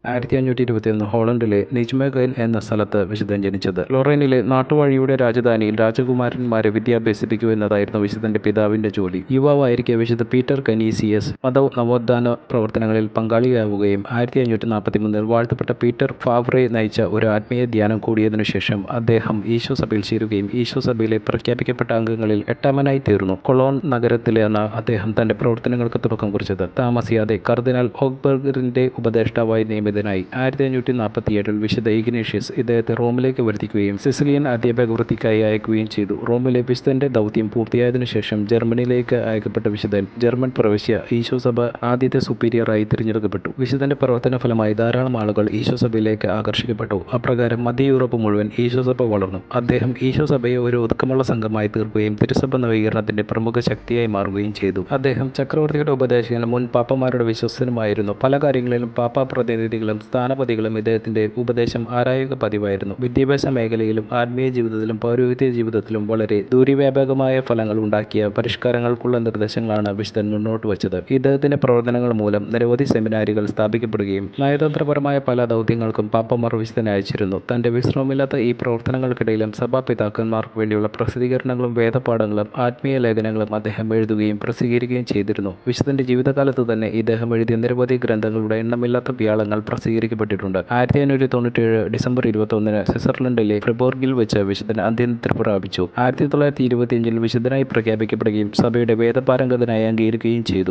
1521 ഹോളണ്ടിലെ നിജ്മഗൻ എന്ന സ്ഥലത്ത് വിശുദ്ധൻ ജനിച്ചത്. ലൊറൈനിലെ നാട്ടുവഴിയുടെ രാജധാനിയിൽ രാജകുമാരന്മാരെ വിദ്യാഭ്യസിപ്പിക്കുക എന്നതായിരുന്നു വിശുദ്ധന്റെ പിതാവിന്റെ ജോലി. യുവാവായിരിക്കെ വിശുദ്ധ പീറ്റർ കനീസിയസ് മത നവോത്ഥാന പ്രവർത്തനങ്ങളിൽ പങ്കാളിയാവുകയും 1543 വാഴ്ത്തപ്പെട്ട പീറ്റർ ഫാവ്രെ നയിച്ച ഒരു ആത്മീയ ധ്യാനം കൂടിയതിനുശേഷം അദ്ദേഹം ഈശോ സഭയിൽ ചേരുകയും ഈശോ സഭയിലെ പ്രഖ്യാപിക്കപ്പെട്ട അംഗങ്ങളിൽ 8-മനായി തീർന്നു. കൊളോൺ നഗരത്തിലാണ് അദ്ദേഹം തന്റെ പ്രവർത്തനങ്ങൾക്ക് തുടക്കം കുറിച്ചത്. താമസിയാതെ കർദിനാൾ ഹോഗ്ബർഗറിന്റെ ഉപദേഷ്ടാവായി നിയമിതനായി. 1547 വിശുദ്ധ ഇഗ്നേഷ്യസ് ഇദ്ദേഹത്തെ റോമിലേക്ക് വരുത്തിക്കുകയും സിസിലിയൻ അധ്യാപക വൃത്തിക്കായി അയക്കുകയും ചെയ്തു. റോമിലെ വിശുദ്ധന്റെ ദൗത്യം പൂർത്തിയായതിനുശേഷം ജർമ്മനിയിലേക്ക് അയക്കപ്പെട്ട വിശുദ്ധൻ ജർമ്മൻ പ്രവിശ്യ ഈശോ സഭ ആദ്യത്തെ സുപ്പീരിയറായി തിരഞ്ഞെടുക്കപ്പെട്ടു. വിശുദ്ധന്റെ പ്രവർത്തന ഫലമായി ധാരാളം ആളുകൾ ഈശോ സഭയിലേക്ക് ആകർഷിക്കപ്പെട്ടു. അപ്രകാരം മധ്യ യൂറോപ്പ് മുഴുവൻ ഈശോ സഭ വളർന്നു. അദ്ദേഹം ഈശോ സഭയെ ഒരു ഒതുക്കമുള്ള സംഘമായി തീർക്കുകയും തിരുസഭ നവീകരണത്തിന്റെ പ്രമുഖ ശക്തിയായി മാറുകയും ചെയ്തു. അദ്ദേഹം ചക്രവർത്തിയുടെ ഉപദേശകനും മുൻ പാപ്പമാരുടെ വിശ്വസ്തനുമായിരുന്നു. പല കാര്യങ്ങളിലും പാപ്പാ പ്രതിനിധികളും സ്ഥാനപതികളും ഇദ്ദേഹത്തിന്റെ ഉപദേശം ആരായുക പതിവായിരുന്നു. വിദ്യാഭ്യാസ മേഖലയിലും ആത്മീയ ജീവിതത്തിലും പൗരോഹിത്യ ജീവിതത്തിലും വളരെ ദൂരവ്യാപകമായ ഫലങ്ങൾ ഉണ്ടാക്കിയ പരിഷ്കാരങ്ങൾക്കുള്ള നിർദ്ദേശങ്ങളാണ് വിശുദ്ധൻ മുന്നോട്ട് വച്ചത്. ഇദ്ദേഹത്തിന്റെ പ്രവർത്തനങ്ങൾ മൂലം നിരവധി സെമിനാരികൾ സ്ഥാപിക്കപ്പെടുകയും നയതന്ത്രപരമായ പല ദൗത്യങ്ങൾക്കും പാപ്പമാർ വിശുദ്ധനെ അയച്ചിരുന്നു. തന്റെ വിശ്രമമില്ലാത്ത ഈ പ്രവർത്തനങ്ങൾക്കിടയിലും സഭാപിതാക്കന്മാർക്ക് വേണ്ടിയുള്ള പ്രസിദ്ധീകരണങ്ങളും വേദപാഠങ്ങളും ആത്മീയ ലേഖനങ്ങളും അദ്ദേഹം എഴുതുകയും പ്രസിദ്ധീകരിക്കുകയും ചെയ്തിരുന്നു. വിശുദ്ധന്റെ ജീവിതകാലത്ത് തന്നെ ഇദ്ദേഹം എഴുതിയ നിരവധി ഗ്രന്ഥങ്ങളുടെ എണ്ണമില്ലാത്ത വ്യാളങ്ങൾ പ്രസിദ്ധീകരിക്കപ്പെട്ടിട്ടുണ്ട്. 1597 ഡിസംബർ 21 സ്വിറ്റ്സർലൻഡിലെ ഫ്രിബോർഗിൽ വെച്ച് വിശുദ്ധൻ അന്ത്യനിദ്ര പ്രാപിച്ചു. 1925 വിശുദ്ധനായി പ്രഖ്യാപിക്കപ്പെടുകയും സഭയുടെ വേദപാരംഗതനായി അംഗീകരിക്കുകയും ചെയ്തു.